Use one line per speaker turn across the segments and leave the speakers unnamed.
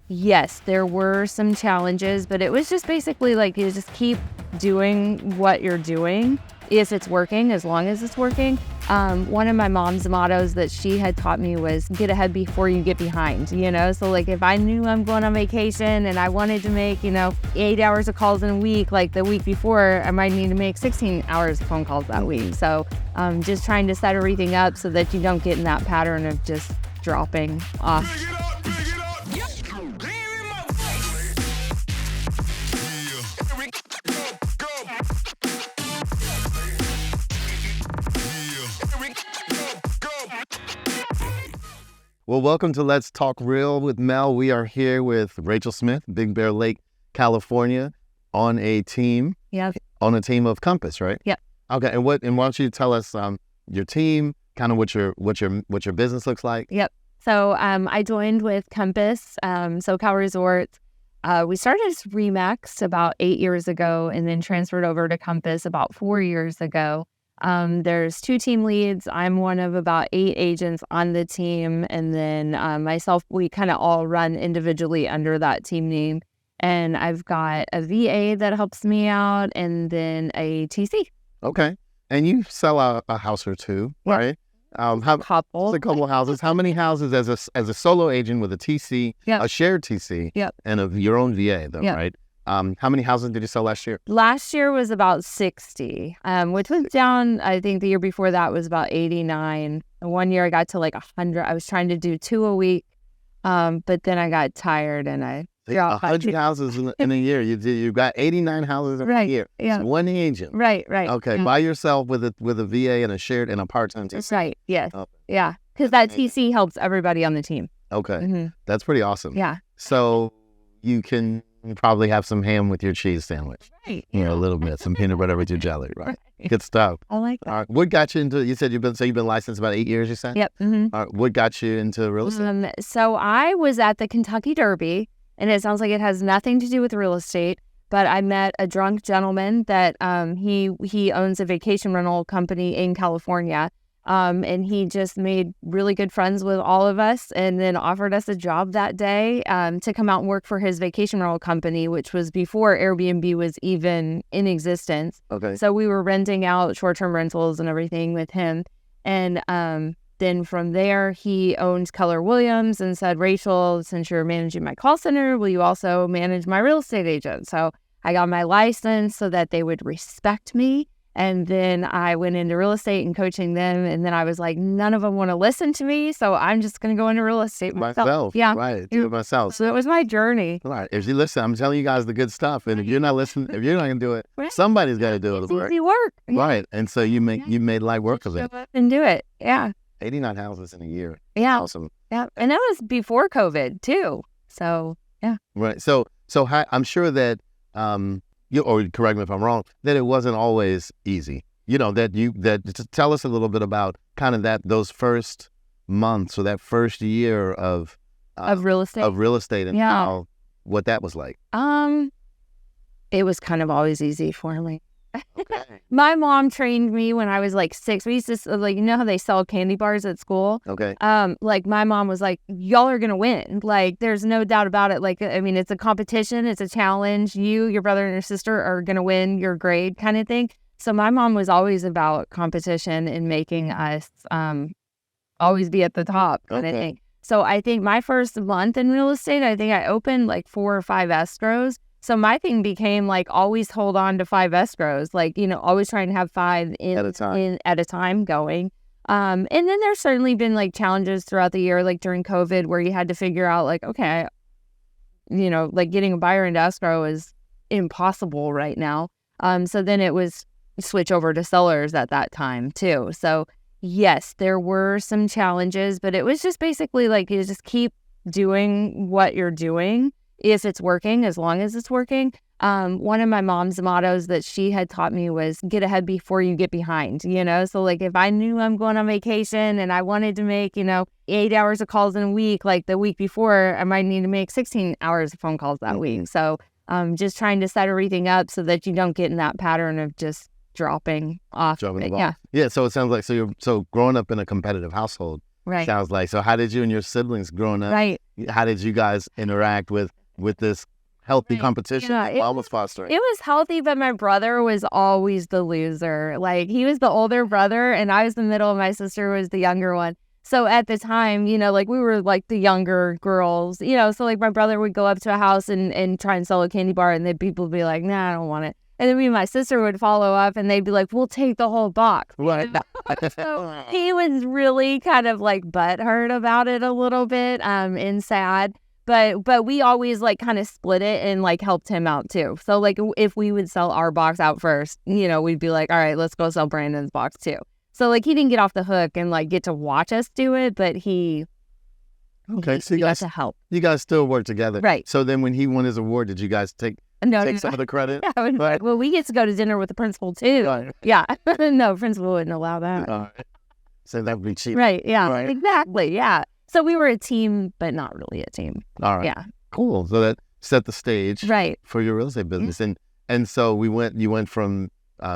Yes, there were some challenges, but it was just basically like you just keep doing what you're doing if it's working, as long as it's working. One of my mom's mottos that she had taught me was get ahead before you get behind, So like if I knew I'm going on vacation and I wanted to make, 8 hours of calls in a week, like the week before, I might need to make 16 hours of phone calls that week. So just trying to set everything up so that you don't get in that pattern of just dropping off.
Well, welcome to Let's Talk Real with Mel. We are here with Rachael Smith, Big Bear Lake, California, on a team.
Yep.
On a team of Compass, right?
Yep.
Okay. And why don't you tell us your team, kind of what your business looks like?
Yep. So I joined with Compass, SoCal Resorts. We started as Remax about 8 years ago, and then transferred over to Compass about 4 years ago. There's 2 team leads. I'm one of about 8 agents on the team. And then myself, we kind of all run individually under that team name. And I've got a VA that helps me out, and then a TC.
Okay. And you sell a house or two, right?
A couple
of houses. How many houses as a solo agent with a TC, a shared TC, and your own VA, though, right? How many houses did you sell last year?
Last year was about 60, which was down. I think the year before that was about 89. One year I got to like 100. I was trying to do 2 a week, but then I got tired and I dropped
100 houses in a year. You got 89 houses in a year.
Yeah.
So one agent.
Right.
Okay. By yourself with a VA and a shared and a part-time TC.
Right. Yes. Oh. Yeah. Because that TC helps everybody on the team.
Okay. Mm-hmm. That's pretty awesome.
Yeah.
So you can probably have some ham with your cheese sandwich.
Right.
A little bit. Some peanut butter with your jelly. Right. Good stuff.
I like that.
What got you into, you said you've been licensed about 8 years, you said?
Yep. Mm-hmm.
What got you into real estate?
So I was at the Kentucky Derby, and it sounds like it has nothing to do with real estate, but I met a drunk gentleman that he owns a vacation rental company in California. And he just made really good friends with all of us, and then offered us a job that day to come out and work for his vacation rental company, which was before Airbnb was even in existence.
Okay.
So we were renting out short-term rentals and everything with him. And then from there, he owned Keller Williams and said, Rachael, since you're managing my call center, will you also manage my real estate agent? So I got my license so that they would respect me. And then I went into real estate and coaching them. And then I was like, none of them want to listen to me. So I'm just going to go into real estate myself.
Yeah. Right. Do it myself.
So that was my journey.
All right. If you listen, I'm telling you guys the good stuff. And if you're not listening, if you're not going to do it, somebody's got to do it.
It's easy work. Yeah.
Right. And so you made light work of it.
Show up and do it. Yeah.
89 houses in a year.
Yeah.
Awesome.
Yeah. And that was before COVID too. So, yeah.
Right. So I'm sure that, or correct me if I'm wrong, that it wasn't always easy. Just tell us a little bit about kind of those first months or that first year of
real estate,
and what that was like.
It was kind of always easy for me.
Okay.
My mom trained me when I was like 6. We used to, like, how they sell candy bars at school?
Okay.
Like my mom was like, y'all are going to win. Like, there's no doubt about it. Like, I mean, it's a competition. It's a challenge. You, your brother and your sister are going to win your grade kind of thing. So my mom was always about competition and making us always be at the top kind of thing. So I think my first month in real estate, I think I opened like 4 or 5 escrows. So my thing became like always hold on to 5 escrows, like, always trying to have 5 at a time going. And then there's certainly been like challenges throughout the year, like during COVID, where you had to figure out like, okay, like getting a buyer into escrow is impossible right now. So then it was switch over to sellers at that time too. So yes, there were some challenges, but it was just basically like you just keep doing what you're doing if it's working, as long as it's working. One of my mom's mottos that she had taught me was get ahead before you get behind, So like if I knew I'm going on vacation and I wanted to make, 8 hours of calls in a week, like the week before, I might need to make 16 hours of phone calls that week. So just trying to set everything up so that you don't get in that pattern of just dropping off.
Yeah. So it sounds like, so growing up in a competitive household,
right?
Sounds like. So how did you and your siblings growing up?
Right.
how did you guys interact with this healthy
Right.
competition
Yeah,
that mom was fostering?
it was healthy, but my brother was always the loser. Like, he was the older brother, and I was the middle, and my sister was the younger one. So at the time, like, we were like the younger girls, so like my brother would go up to a house and try and sell a candy bar, and then people would be like, nah, I don't want it. And then me and my sister would follow up, and they'd be like, we'll take the whole box.
Right.
So he was really kind of like butthurt about it a little bit, and sad. But we always like kind of split it and like helped him out too. So like if we would sell our box out first, we'd be like, all right, let's go sell Brandon's box too. So like he didn't get off the hook and like get to watch us do it, but he
So you
got
guys
to help.
You guys still work together,
Right.
So then when he won his award, did you guys take
No.
some of the credit?
Right. Well, we get to go to dinner with the principal too.
Right.
Yeah. No, principal wouldn't allow that.
All right. So that would be cheap.
Right. Yeah.
Right.
Exactly. Yeah. So we were a team, but not really a team.
All right.
Yeah.
Cool. So that set the stage
Right.
for your real estate business. And so you went from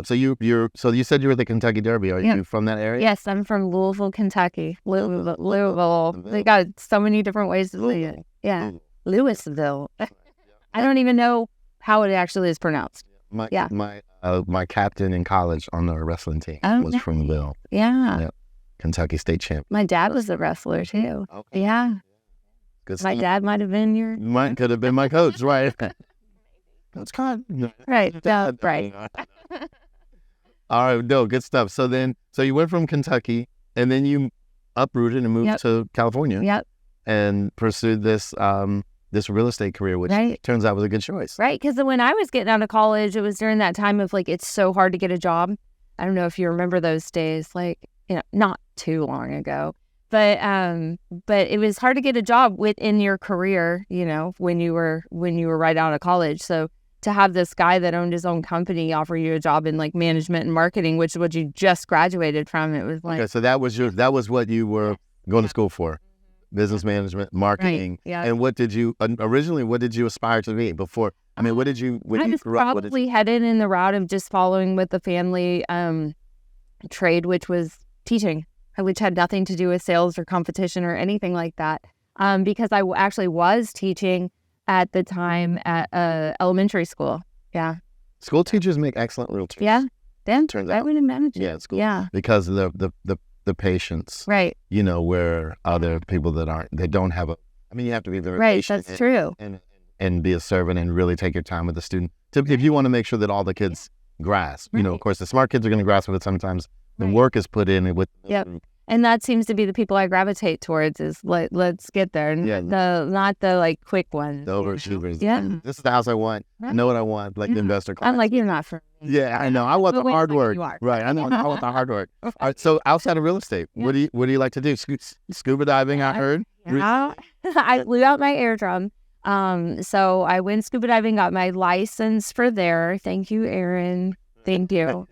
so you said you were at the Kentucky Derby. Are you from that area?
Yes, I'm from Louisville, Kentucky. Louisville. They got so many different ways to say it. Yeah. Louisville. I don't even know how it actually is pronounced.
My captain in college on the wrestling team was from Louisville.
Yeah.
Yep. Kentucky state champ.
My dad was a wrestler too.
Okay.
Yeah.
Good
My
stuff.
dad might have been your
Could have been my coach, right? Coach Con.
right. Yeah, right.
All right, no, good stuff. So you went from Kentucky, and then you uprooted and moved to California.
Yep.
And pursued this real estate career, which turns out was a good choice.
Right, because when I was getting out of college, it was during that time of like it's so hard to get a job. I don't know if you remember those days, like not too long ago, but it was hard to get a job within your career, when you were right out of college. So to have this guy that owned his own company offer you a job in like management and marketing, which is what you just graduated from, it was like,
okay, so that was what you were going to school for, business management, marketing.
Right, yeah.
And what did you aspire to be before? I mean, when
I
you
was
grew up?
probably headed in the route of just following with the family trade, which was teaching, which had nothing to do with sales or competition or anything like that. Because I actually was teaching at the time at elementary school. Yeah.
School teachers make excellent realtors.
Yeah. Then
Turns
I
out.
would imagine.
Yeah, it's cool.
Yeah.
Because of the patience.
Right.
Where other people they don't have you have to be very
Right.
patient.
That's true.
And be a servant and really take your time with the student. If you want to make sure that all the kids grasp, of course, the smart kids are going to grasp it. Sometimes the work is put in with.
Yep. And that seems to be the people I gravitate towards is let's get there. Not the like quick ones.
The overachievers.
Yeah.
This is the house I want. I know what I want. Like the investor class.
I'm like, you're not for me.
Yeah, I know. I want the hard work.
You are.
Right. I know. I want the hard work. All right. So outside of real estate, what do you like to do? Scuba diving, I heard.
Yeah. I blew out my eardrum. So I went scuba diving, got my license for there. Thank you, Aaron. Thank you.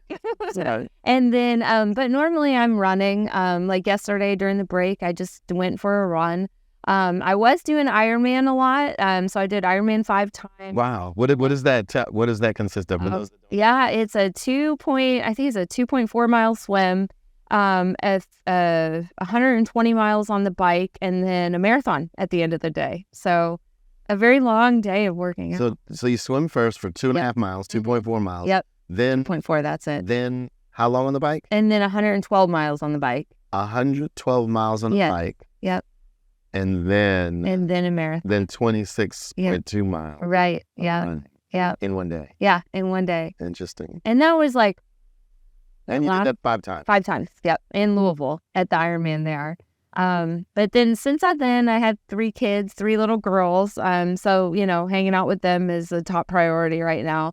And then, but normally I'm running. Like yesterday during the break, I just went for a run. I was doing Ironman a lot. So I did Ironman 5 times.
Wow. What is that? What does that consist of?
Yeah, it's a 2.4 mile swim, 120 miles on the bike, and then a marathon at the end of the day. So a very long day of working out.
So you swim first for 2.5 miles, 2.4 miles.
Yep.
Then
2.4, that's it.
Then how long on the bike?
And then 112 miles on the bike.
112 miles on the bike.
Yep.
And then
a marathon.
Then 26.2 miles.
Right. Yeah. Yeah.
In one day.
Yeah. In one day.
Interesting.
And that was like.
And you did that 5 times.
5 times. Yep. In Louisville at the Ironman there. But then since then I had 3 kids, 3 little girls. So, hanging out with them is a top priority right now.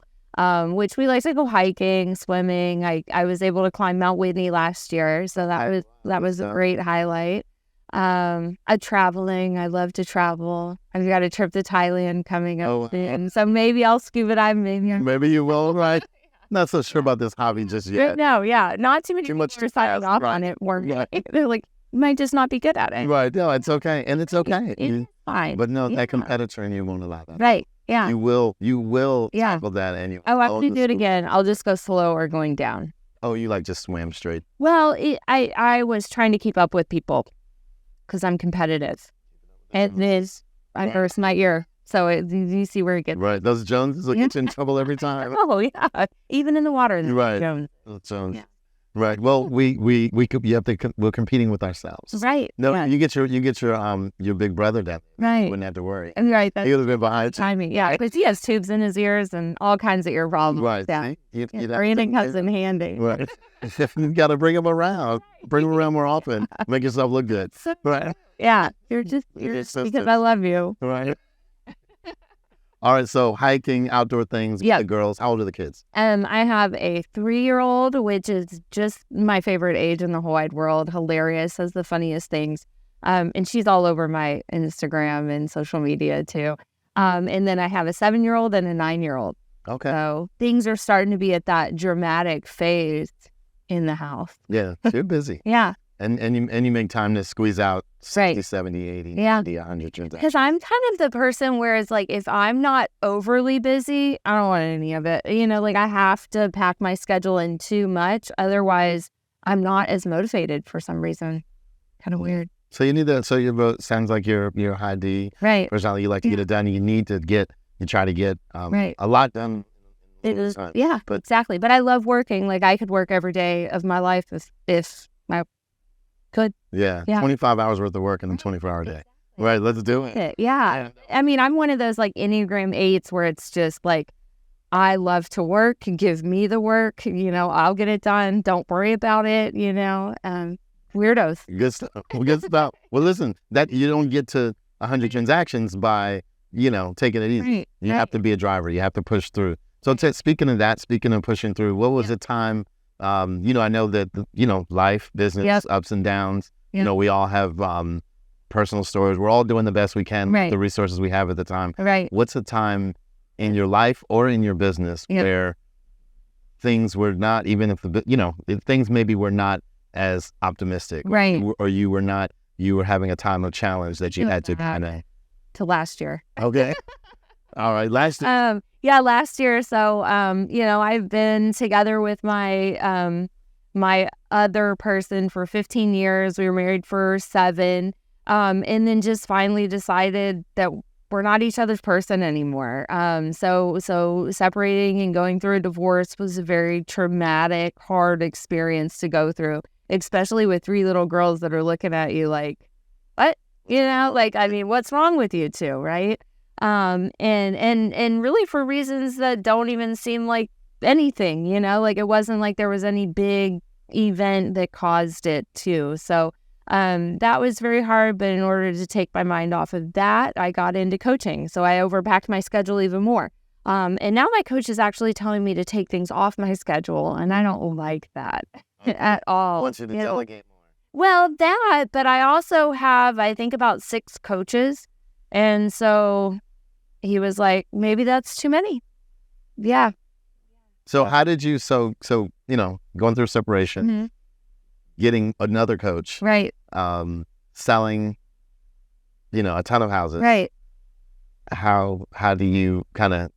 Which we like to go hiking, swimming. I was able to climb Mount Whitney last year. So that was a great highlight. Traveling. I love to travel. I've got a trip to Thailand coming up soon. So maybe I'll scuba dive.
Maybe you will, right? Not so sure about this hobby just yet.
No, yeah. Not too many
Too
people
much
are signing off on it. They're like, you might just not be good at it.
Right. No, it's okay. And it's okay.
It's fine.
But no, that competitor in you won't allow that.
Right. Yeah.
You will tackle that and you.
Oh, I have to do it again. I'll just go slow or going down.
Oh, you just swam straight.
Well, I was trying to keep up with people because I'm competitive. And then I burst my ear. So you see where it gets.
Right. Those Joneses will get you in trouble every time.
Oh, yeah. Even in the water.
Right.
Jones.
Those Jones.
Yeah.
Right. Well, we we're competing with ourselves.
Right.
No,
yeah.
you get your big brother down there.
Right.
You wouldn't have to worry.
Right.
He would have been behind.
Timing. Yeah. Because he has tubes in his ears and all kinds of ear problems.
Right.
Yeah.
See?
Brandon comes in handy.
Right. You got to bring him around. Bring him around more often. Make yourself look good. Right.
Yeah. You're just because I love you.
Right. All right, so hiking, outdoor things with the girls. How old are the kids?
I have a 3-year-old, which is just my favorite age in the whole wide world. Hilarious, says the funniest things. And she's all over my Instagram and social media too. And then I have a 7-year-old and a 9-year-old.
Okay.
So things are starting to be at that dramatic phase in the house.
Yeah, you're busy.
Yeah.
And you make time to squeeze out 60, 70, 80, 90, 100 transactions.
Because I'm kind of the person where it's like, if I'm not overly busy, I don't want any of it. You know, like I have to pack my schedule in too much. Otherwise, I'm not as motivated for some reason. Kind of weird.
So you need that. So sounds like you're high D.
Right.
Personality, you like to get it done. You need to try to get a lot done.
It is. Yeah, exactly. But I love working. Like I could work every day of my life if I could.
Yeah. 25 hours worth of work in a 24-hour day. Exactly. Right. Let's do it.
Yeah. I mean, I'm one of those like Enneagram 8s where it's just like, I love to work. Give me the work. You know, I'll get it done. Don't worry about it. You know, weirdos.
Good stuff. Good stuff. Well, listen, that you don't get to 100 transactions by, taking it easy.
Right.
You have to be a driver. You have to push through. So speaking of pushing through, what was the time? I know that, life, business, ups and downs, we all have personal stories. We're all doing the best we can with the resources we have at the time.
Right.
What's the time in your life or in your business where things were not, even if things maybe were not as optimistic.
Right.
Or you were having a time of challenge that you had to kind of.
To last year.
Okay. All right. Last year.
Last year. So, I've been together with my my other person for 15 years. We were married for 7. And then just finally decided that we're not each other's person anymore. So separating and going through a divorce was a very traumatic, hard experience to go through, especially with 3 little girls that are looking at you like, what? What's wrong with you two, right? And really for reasons that don't even seem like anything, it wasn't like there was any big event that caused it too. So that was very hard, but in order to take my mind off of that, I got into coaching. So I overpacked my schedule even more. And now my coach is actually telling me to take things off my schedule, and I don't like that at all.
I want you to delegate more.
Well, but I also have, I think, about 6 coaches. And so he was like, maybe that's too many. Yeah.
So how did you, going through separation, getting another coach,
right?
Selling, a ton of houses,
right?
How do you kind of,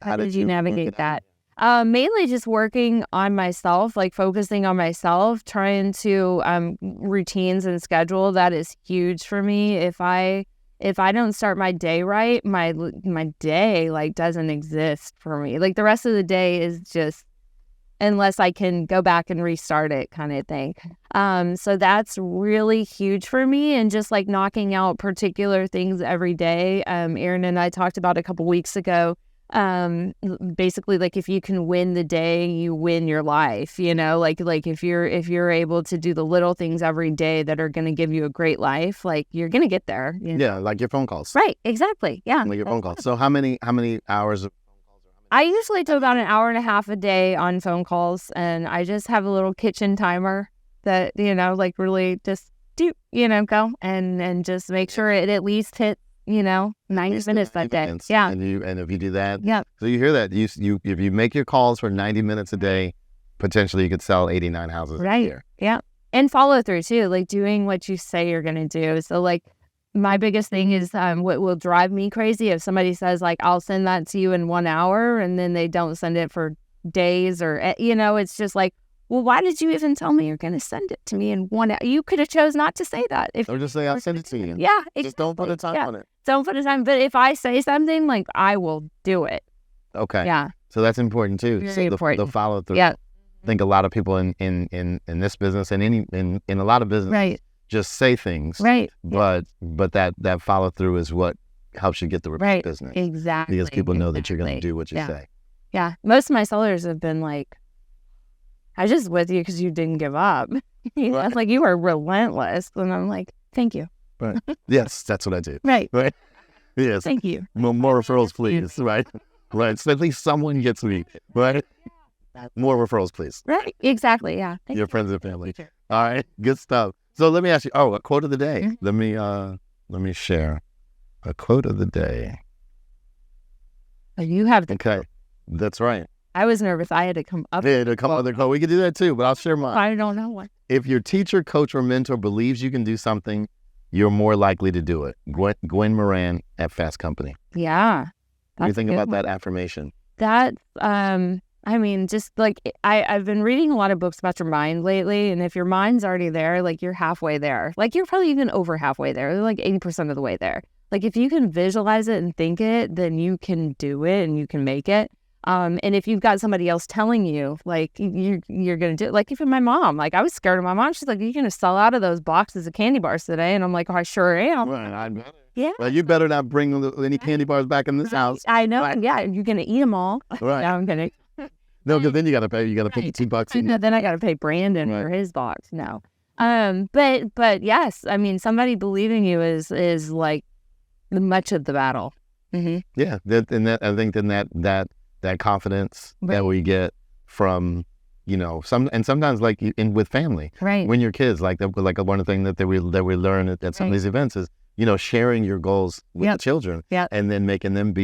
how did you navigate that? Mainly just working on myself, like focusing on myself, trying to routines and schedule. That is huge for me. If I don't start my day right, my day doesn't exist for me. Like the rest of the day is just, unless I can go back and restart it kind of thing. So that's really huge for me, and just like knocking out particular things every day. Aaron and I talked about a couple weeks ago. Basically, like if you can win the day, you win your life. Like if you're able to do the little things every day that are going to give you a great life, like you're going to get there.
Yeah, like your phone calls.
Right. Exactly. Yeah.
Like your phone calls. So how many hours of phone calls?
I usually do about an hour and a half a day on phone calls, and I just have a little kitchen timer that really just do go and just make sure it at least hits 90 minutes that day. Yeah.
And if you do that,
yeah.
So you hear that you if you make your calls for 90 minutes a day, potentially you could sell 89 houses a year.
Yeah. And follow through too, like doing what you say you're going to do. So like my biggest thing is what will drive me crazy if somebody says like, I'll send that to you in 1 hour, and then they don't send it for days, or, it's just like, well, why did you even tell me you're going to send it to me in 1 hour? You could have chose not to say that.
Or just say, I'll send it to you.
Yeah, exactly.
Just don't put a time on it.
Don't put a time. But if I say something, like, I will do it.
Okay.
Yeah.
So that's important too.
Very
so
important.
The follow through.
Yeah.
I think a lot of people in this business and in a lot of business
Right.
just say things.
Right.
But that follow through is what helps you get the repeat business.
Exactly.
Because people know that you're going to do what you say.
Yeah. Most of my sellers have been like, I was just with you because you didn't give up. Right. Like, you are relentless. And I'm like, thank you.
Right. Yes, that's what I do.
Right.
Right. Yes.
Thank you.
More referrals, please. Right. Right. So at least someone gets me. Right. More referrals, please.
Right. Exactly. Yeah. Thank
Your
you.
friends and family. All right. Good stuff. So let me ask you. Oh, a quote of the day.
Mm-hmm.
Let me share a quote of the day.
You have the.
Okay. That's right.
I was nervous. I had to come up.
Yeah, to come up with a quote. We could do that too, but I'll share mine.
I don't know what.
If your teacher, coach, or mentor believes you can do something, you're more likely to do it. Gwen Moran at Fast Company.
Yeah.
What do you think about that affirmation?
That, I mean, just like I've been reading a lot of books about your mind lately. And if your mind's already there, like, you're halfway there. Like, you're probably even over halfway there. You're like 80% of the way there. Like, if you can visualize it and think it, then you can do it and you can make it. And if you've got somebody else telling you, like, you're going to do it, like, even my mom, like, I was scared of my mom. She's like, you're going to sell out of those boxes of candy bars today. And I'm like, oh, I sure am.
Well, I better.
Yeah.
Well, you better not bring any candy bars back in this house.
I know.
Right.
Yeah. You're going to eat them all.
Right.
No, I'm going to.
No, because then you got to pay $2 in.
Then I got to pay Brandon for his box. No. But yes, I mean, somebody believing you is like much of the battle. Mm-hmm.
Yeah. I think then that confidence that we get from, sometimes like with family,
right?
When you're kids, like one of the things that we learn at some of these events is, sharing your goals with the children, and then making them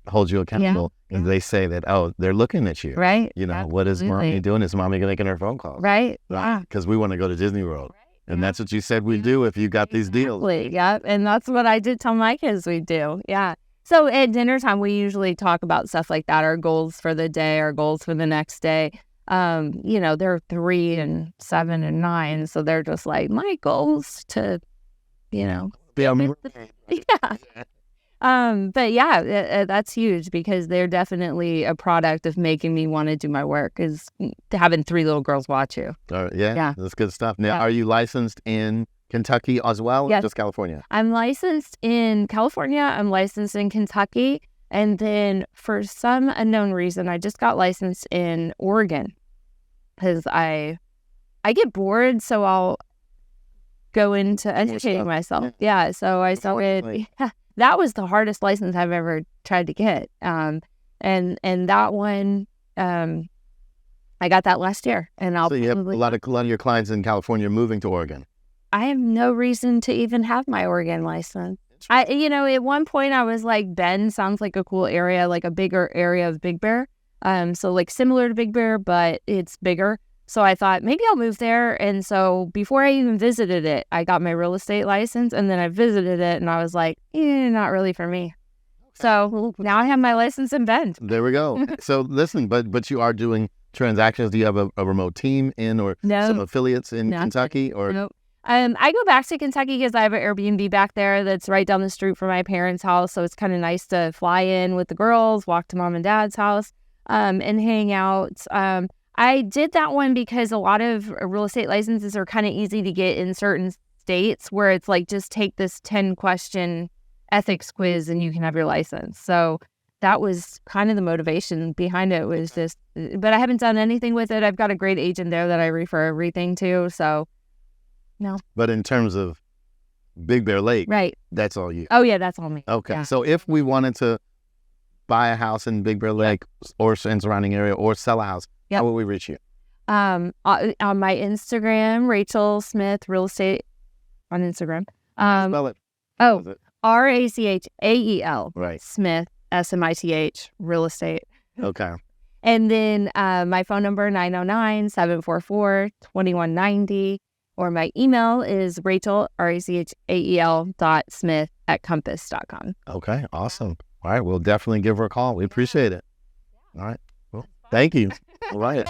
hold you accountable. And they say that, oh, they're looking at you,
right?
What is mommy doing? Is mommy making her phone calls,
right?
Because we want to go to Disney World. And that's what you said we'd do if you got these deals.
Yeah, and that's what I did tell my kids we'd do. Yeah. So at dinner time, we usually talk about stuff like that, our goals for the day, our goals for the next day. They're 3 and 7 and 9. So they're just like, my goals to, yeah. But yeah, that's huge because they're definitely a product of making me want to do my work, is having 3 little girls watch you.
Yeah, that's good stuff. Now, are you licensed in Kentucky as well, or just California?
I'm licensed in California. I'm licensed in Kentucky. And then for some unknown reason, I just got licensed in Oregon because I get bored, so I'll go into educating myself. Yeah, so I started. That was the hardest license I've ever tried to get. And that one, I got that last year. And
so you have a lot of your clients in California moving to Oregon.
I have no reason to even have my Oregon license. At one point I was like, Bend sounds like a cool area, like a bigger area of Big Bear. So like similar to Big Bear, but it's bigger. So I thought maybe I'll move there. And so before I even visited it, I got my real estate license, and then I visited it and I was like, not really for me. So now I have my license in Bend.
There we go. So listen, but you are doing transactions. Do you have a remote team or some affiliates in Kentucky or?
Nope. I go back to Kentucky because I have an Airbnb back there that's right down the street from my parents' house. So it's kind of nice to fly in with the girls, walk to mom and dad's house, and hang out. I did that one because a lot of real estate licenses are kind of easy to get in certain states where it's like, just take this 10-question ethics quiz and you can have your license. So that was kind of the motivation behind it, was just, but I haven't done anything with it. I've got a great agent there that I refer everything to. So no.
But in terms of Big Bear Lake,
right,
that's all you.
Oh yeah, that's all me.
Okay.
Yeah.
So if we wanted to buy a house in Big Bear Lake or in surrounding area, or sell a house, how would we reach you?
On my Instagram, Rachael Smith Real Estate on Instagram.
Spell it.
Oh, Rachael
right.
Smith SMITH Real Estate.
Okay.
And then my phone number 909-744-2190, or my email is Rachael RACHAEL.Smith@compass.com.
Okay, awesome. All right, we'll definitely give her a call. We appreciate it. All right. Well, thank you. All right.